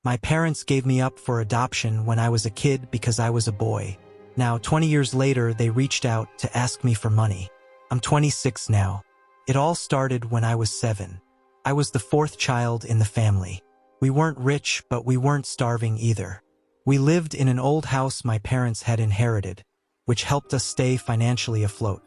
My parents gave me up for adoption when I was a kid because I was a boy. Now, 20 years later, they reached out to ask me for money. I'm 26 now. It all started when I was 7. I was the 4th child in the family. We weren't rich, but we weren't starving either. We lived in an old house my parents had inherited, which helped us stay financially afloat.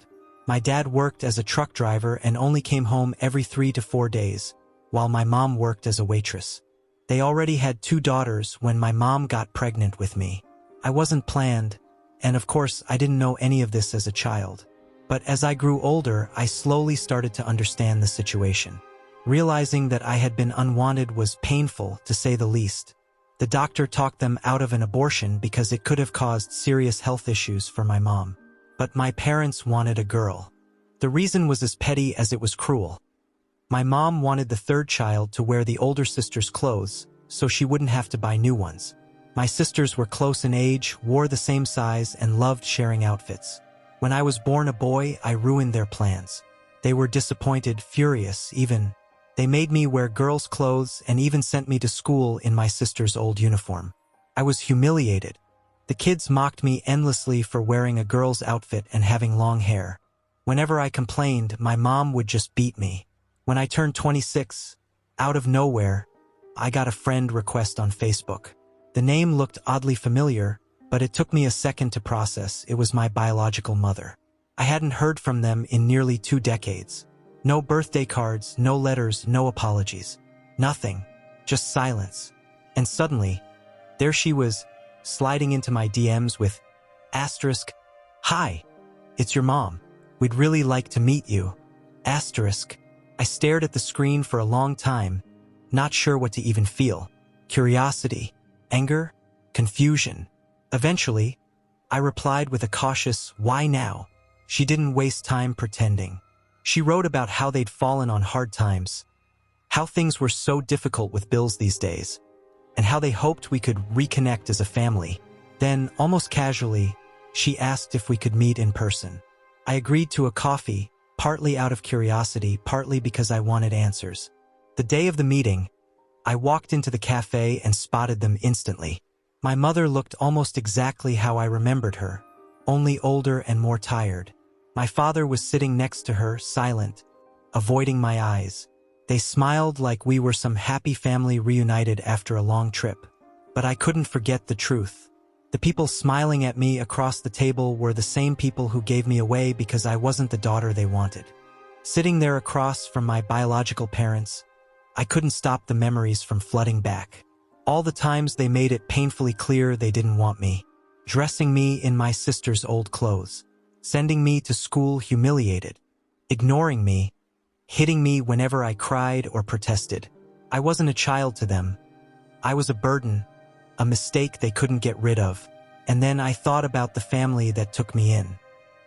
My dad worked as a truck driver and only came home every 3 to 4 days, while my mom worked as a waitress. They already had 2 daughters when my mom got pregnant with me. I wasn't planned, and of course I didn't know any of this as a child. But as I grew older, I slowly started to understand the situation. Realizing that I had been unwanted was painful, to say the least. The doctor talked them out of an abortion because it could have caused serious health issues for my mom. But my parents wanted a girl. The reason was as petty as it was cruel. My mom wanted the 3rd child to wear the older sister's clothes, so she wouldn't have to buy new ones. My sisters were close in age, wore the same size, and loved sharing outfits. When I was born a boy, I ruined their plans. They were disappointed, furious, even. They made me wear girls' clothes and even sent me to school in my sister's old uniform. I was humiliated. The kids mocked me endlessly for wearing a girl's outfit and having long hair. Whenever I complained, my mom would just beat me. When I turned 26, out of nowhere, I got a friend request on Facebook. The name looked oddly familiar, but it took me a second to process. It was my biological mother. I hadn't heard from them in nearly 2 decades. No birthday cards, no letters, no apologies. Nothing. Just silence. And suddenly, there she was, sliding into my DMs with asterisk, "Hi, it's your mom. We'd really like to meet you." Asterisk. I stared at the screen for a long time, not sure what to even feel. Curiosity, anger, confusion. Eventually, I replied with a cautious, "Why now?" She didn't waste time pretending. She wrote about how they'd fallen on hard times, how things were so difficult with bills these days, and how they hoped we could reconnect as a family. Then, almost casually, she asked if we could meet in person. I agreed to a coffee, partly out of curiosity, partly because I wanted answers. The day of the meeting, I walked into the cafe and spotted them instantly. My mother looked almost exactly how I remembered her, only older and more tired. My father was sitting next to her, silent, avoiding my eyes. They smiled like we were some happy family reunited after a long trip. But I couldn't forget the truth. The people smiling at me across the table were the same people who gave me away because I wasn't the daughter they wanted. Sitting there across from my biological parents, I couldn't stop the memories from flooding back. All the times they made it painfully clear they didn't want me. Dressing me in my sister's old clothes. Sending me to school humiliated. Ignoring me. Hitting me whenever I cried or protested. I wasn't a child to them. I was a burden, a mistake they couldn't get rid of. And then I thought about the family that took me in.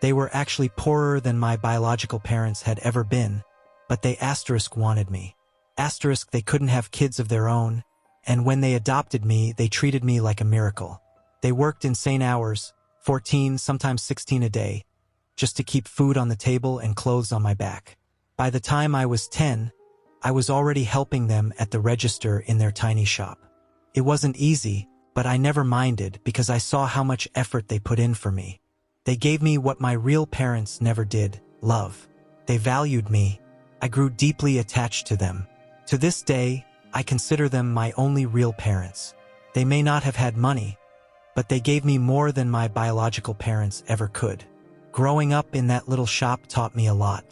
They were actually poorer than my biological parents had ever been, but they asterisk wanted me. Asterisk they couldn't have kids of their own, and when they adopted me, they treated me like a miracle. They worked insane hours, 14, sometimes 16 a day, just to keep food on the table and clothes on my back. By the time I was 10, I was already helping them at the register in their tiny shop. It wasn't easy, but I never minded because I saw how much effort they put in for me. They gave me what my real parents never did, love. They valued me. I grew deeply attached to them. To this day, I consider them my only real parents. They may not have had money, but they gave me more than my biological parents ever could. Growing up in that little shop taught me a lot.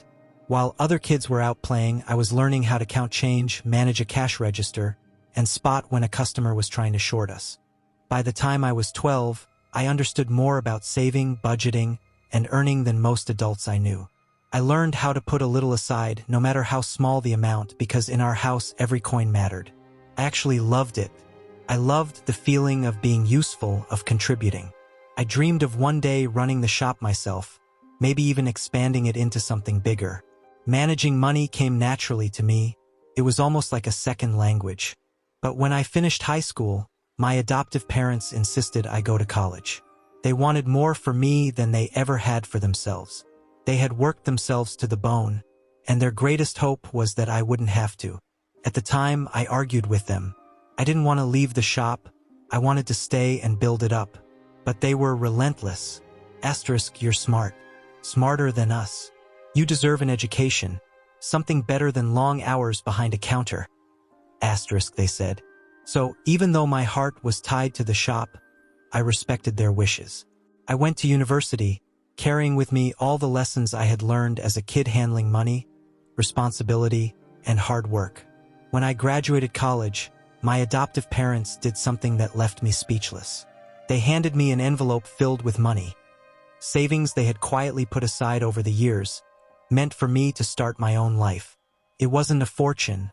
While other kids were out playing, I was learning how to count change, manage a cash register, and spot when a customer was trying to short us. By the time I was 12, I understood more about saving, budgeting, and earning than most adults I knew. I learned how to put a little aside, no matter how small the amount, because in our house every coin mattered. I actually loved it. I loved the feeling of being useful, of contributing. I dreamed of one day running the shop myself, maybe even expanding it into something bigger. Managing money came naturally to me. It was almost like a second language. But when I finished high school, my adoptive parents insisted I go to college. They wanted more for me than they ever had for themselves. They had worked themselves to the bone, and their greatest hope was that I wouldn't have to. At the time, I argued with them. I didn't want to leave the shop. I wanted to stay and build it up. But they were relentless. Asterisk, you're smart. Smarter than us. You deserve an education. Something better than long hours behind a counter. Asterisk, they said. So, even though my heart was tied to the shop, I respected their wishes. I went to university, carrying with me all the lessons I had learned as a kid, handling money, responsibility, and hard work. When I graduated college, my adoptive parents did something that left me speechless. They handed me an envelope filled with money. Savings they had quietly put aside over the years, meant for me to start my own life. It wasn't a fortune,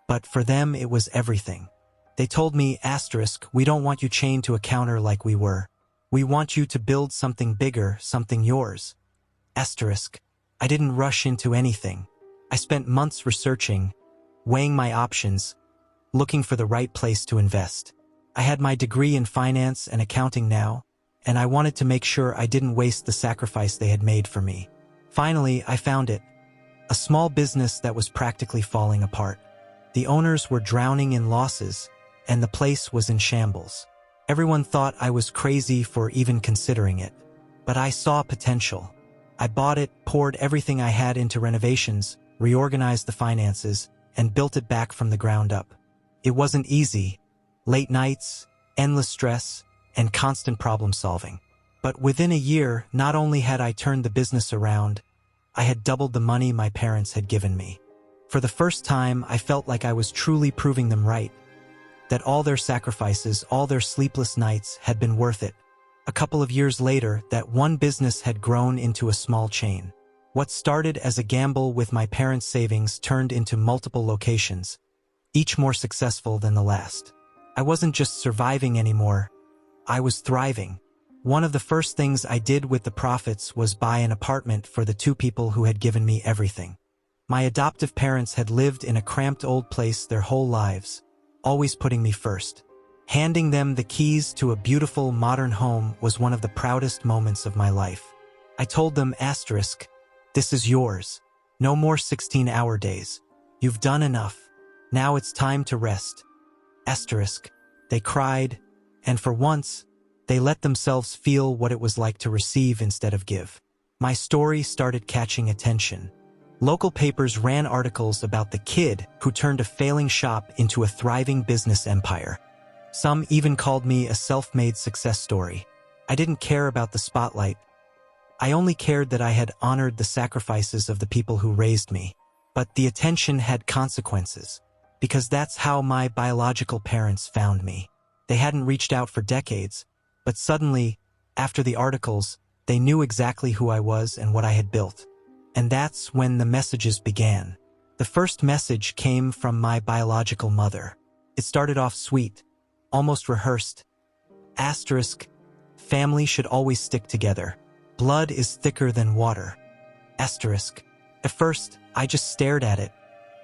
but for them it was everything. They told me, asterisk, we don't want you chained to a counter like we were. We want you to build something bigger, something yours. Asterisk, I didn't rush into anything. I spent months researching, weighing my options, looking for the right place to invest. I had my degree in finance and accounting now, and I wanted to make sure I didn't waste the sacrifice they had made for me. Finally, I found it. A small business that was practically falling apart. The owners were drowning in losses, and the place was in shambles. Everyone thought I was crazy for even considering it. But I saw potential. I bought it, poured everything I had into renovations, reorganized the finances, and built it back from the ground up. It wasn't easy. Late nights, endless stress, and constant problem solving. But within a year, not only had I turned the business around, I had doubled the money my parents had given me. For the first time, I felt like I was truly proving them right. That all their sacrifices, all their sleepless nights had been worth it. A couple of years later, that one business had grown into a small chain. What started as a gamble with my parents' savings turned into multiple locations, each more successful than the last. I wasn't just surviving anymore, I was thriving. One of the first things I did with the profits was buy an apartment for the two people who had given me everything. My adoptive parents had lived in a cramped old place their whole lives, always putting me first. Handing them the keys to a beautiful modern home was one of the proudest moments of my life. I told them, asterisk, this is yours. No more 16-hour days. You've done enough. Now it's time to rest. Asterisk. They cried, and for once, they let themselves feel what it was like to receive instead of give. My story started catching attention. Local papers ran articles about the kid who turned a failing shop into a thriving business empire. Some even called me a self-made success story. I didn't care about the spotlight. I only cared that I had honored the sacrifices of the people who raised me. But the attention had consequences, because that's how my biological parents found me. They hadn't reached out for decades, but suddenly, after the articles, they knew exactly who I was and what I had built. And that's when the messages began. The first message came from my biological mother. It started off sweet, almost rehearsed. Asterisk, family should always stick together. Blood is thicker than water. Asterisk. At first, I just stared at it,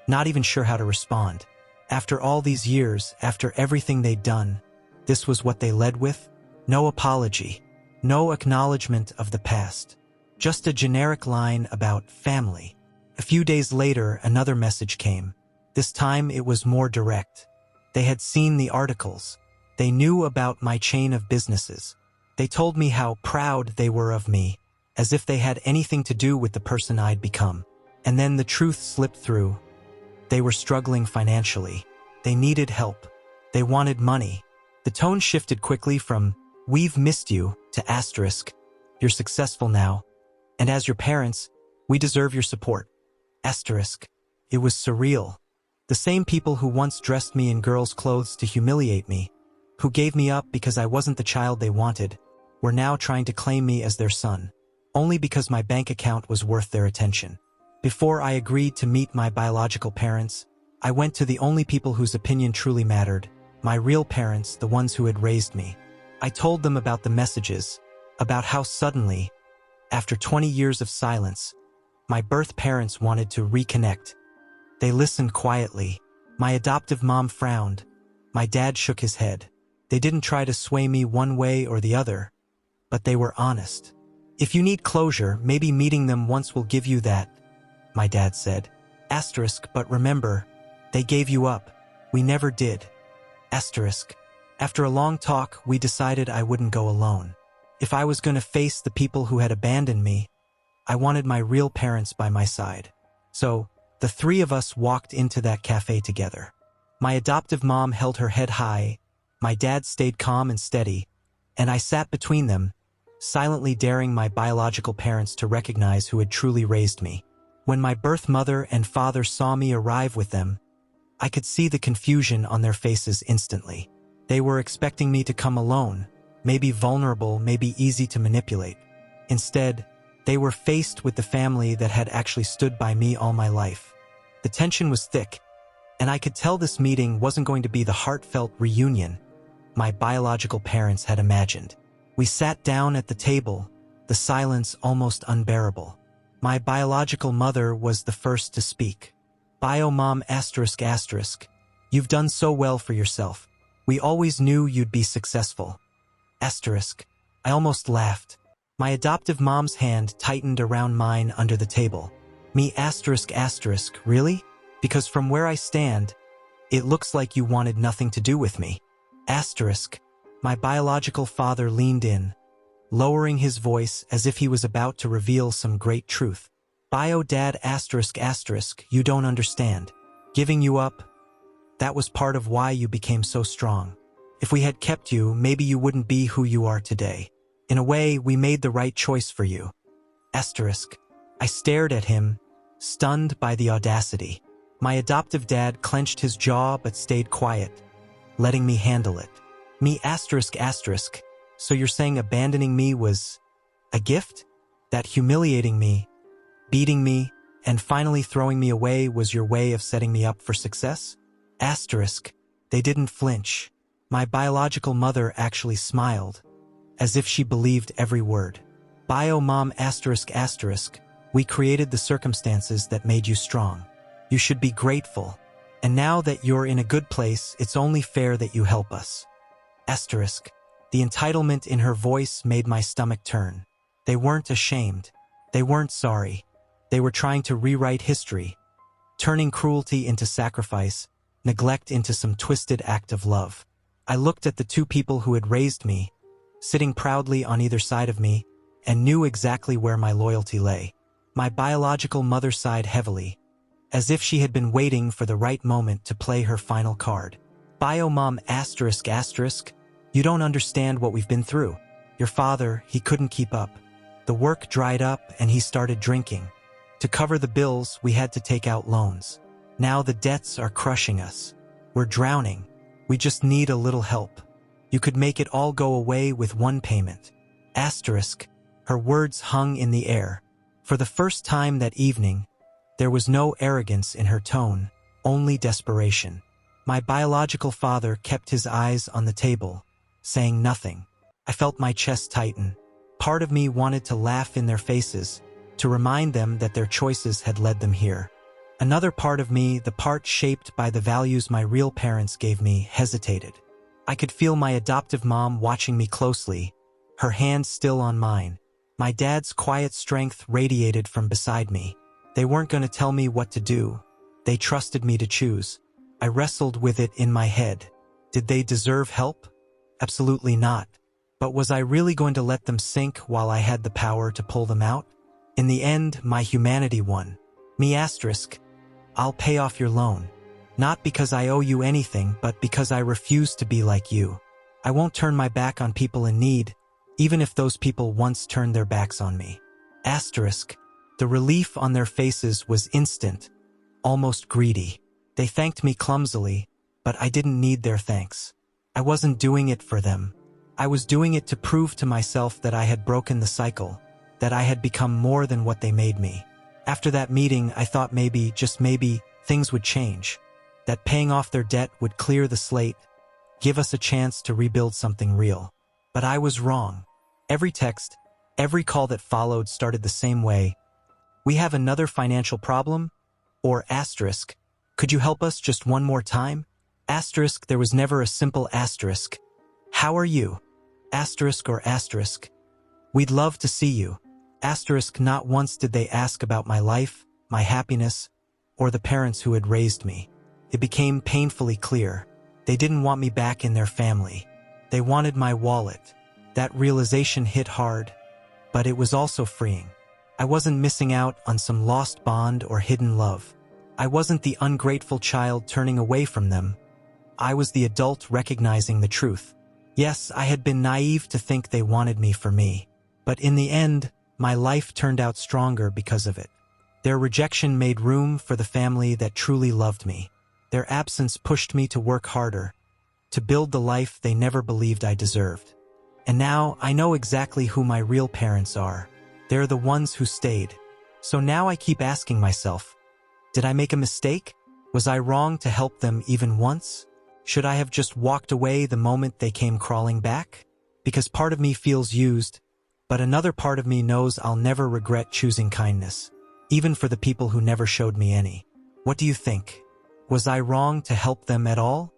not even sure how to respond. After all these years, after everything they'd done, this was what they led with? No apology, no acknowledgement of the past. Just a generic line about family. A few days later, another message came. This time it was more direct. They had seen the articles. They knew about my chain of businesses. They told me how proud they were of me, as if they had anything to do with the person I'd become. And then the truth slipped through. They were struggling financially. They needed help. They wanted money. The tone shifted quickly from, "We've missed you," to asterisk, "You're successful now. And as your parents, we deserve your support." Asterisk. It was surreal. The same people who once dressed me in girls' clothes to humiliate me, who gave me up because I wasn't the child they wanted, were now trying to claim me as their son, only because my bank account was worth their attention. Before I agreed to meet my biological parents, I went to the only people whose opinion truly mattered, my real parents, the ones who had raised me. I told them about the messages, about how suddenly, after 20 years of silence, my birth parents wanted to reconnect. They listened quietly. My adoptive mom frowned. My dad shook his head. They didn't try to sway me one way or the other, but they were honest. "If you need closure, maybe meeting them once will give you that," my dad said. Asterisk, "But remember, they gave you up. We never did." Asterisk. After a long talk, we decided I wouldn't go alone. If I was going to face the people who had abandoned me, I wanted my real parents by my side. So, the three of us walked into that cafe together. My adoptive mom held her head high, my dad stayed calm and steady, and I sat between them, silently daring my biological parents to recognize who had truly raised me. When my birth mother and father saw me arrive with them, I could see the confusion on their faces instantly. They were expecting me to come alone, maybe vulnerable, maybe easy to manipulate. Instead, they were faced with the family that had actually stood by me all my life. The tension was thick, and I could tell this meeting wasn't going to be the heartfelt reunion my biological parents had imagined. We sat down at the table, the silence almost unbearable. My biological mother was the first to speak. Bio mom asterisk asterisk. You've done so well for yourself. We always knew you'd be successful. Asterisk. I almost laughed. My adoptive mom's hand tightened around mine under the table. Me asterisk asterisk, really? Because from where I stand, it looks like you wanted nothing to do with me. Asterisk. My biological father leaned in, lowering his voice as if he was about to reveal some great truth. Bio dad asterisk asterisk, you don't understand. Giving you up, that was part of why you became so strong. If we had kept you, maybe you wouldn't be who you are today. In a way, we made the right choice for you. Asterisk. I stared at him, stunned by the audacity. My adoptive dad clenched his jaw but stayed quiet, letting me handle it. Me asterisk asterisk. So you're saying abandoning me was a gift? That humiliating me, beating me, and finally throwing me away was your way of setting me up for success? Asterisk. They didn't flinch. My biological mother actually smiled, as if she believed every word. Bio mom asterisk asterisk. We created the circumstances that made you strong. You should be grateful. And now that you're in a good place, it's only fair that you help us. Asterisk. The entitlement in her voice made my stomach turn. They weren't ashamed. They weren't sorry. They were trying to rewrite history, turning cruelty into sacrifice, neglect into some twisted act of love. I looked at the two people who had raised me, sitting proudly on either side of me, and knew exactly where my loyalty lay. My biological mother sighed heavily, as if she had been waiting for the right moment to play her final card. Bio mom asterisk asterisk. You don't understand what we've been through. Your father, he couldn't keep up. The work dried up and he started drinking. To cover the bills, we had to take out loans. Now the debts are crushing us. We're drowning. We just need a little help. You could make it all go away with one payment. Asterisk. Her words hung in the air. For the first time that evening, there was no arrogance in her tone, only desperation. My biological father kept his eyes on the table, saying nothing. I felt my chest tighten. Part of me wanted to laugh in their faces, to remind them that their choices had led them here. Another part of me, the part shaped by the values my real parents gave me, hesitated. I could feel my adoptive mom watching me closely, her hand still on mine. My dad's quiet strength radiated from beside me. They weren't going to tell me what to do. They trusted me to choose. I wrestled with it in my head. Did they deserve help? Absolutely not. But was I really going to let them sink while I had the power to pull them out? In the end, my humanity won. Me asterisk. I'll pay off your loan. Not because I owe you anything, but because I refuse to be like you. I won't turn my back on people in need, even if those people once turned their backs on me. Asterisk. The relief on their faces was instant, almost greedy. They thanked me clumsily, but I didn't need their thanks. I wasn't doing it for them. I was doing it to prove to myself that I had broken the cycle, that I had become more than what they made me. After that meeting, I thought maybe, just maybe, things would change. That paying off their debt would clear the slate, give us a chance to rebuild something real. But I was wrong. Every text, every call that followed started the same way. We have another financial problem? Or asterisk. Could you help us just one more time? Asterisk. There was never a simple asterisk. How are you? Asterisk or asterisk. We'd love to see you. Asterisk. Not once did they ask about my life, my happiness, or the parents who had raised me. It became painfully clear. They didn't want me back in their family. They wanted my wallet. That realization hit hard, but it was also freeing. I wasn't missing out on some lost bond or hidden love. I wasn't the ungrateful child turning away from them. I was the adult recognizing the truth. Yes, I had been naive to think they wanted me for me. But in the end, my life turned out stronger because of it. Their rejection made room for the family that truly loved me. Their absence pushed me to work harder, to build the life they never believed I deserved. And now I know exactly who my real parents are. They're the ones who stayed. So now I keep asking myself, did I make a mistake? Was I wrong to help them even once? Should I have just walked away the moment they came crawling back? Because part of me feels used, but another part of me knows I'll never regret choosing kindness, even for the people who never showed me any. What do you think? Was I wrong to help them at all?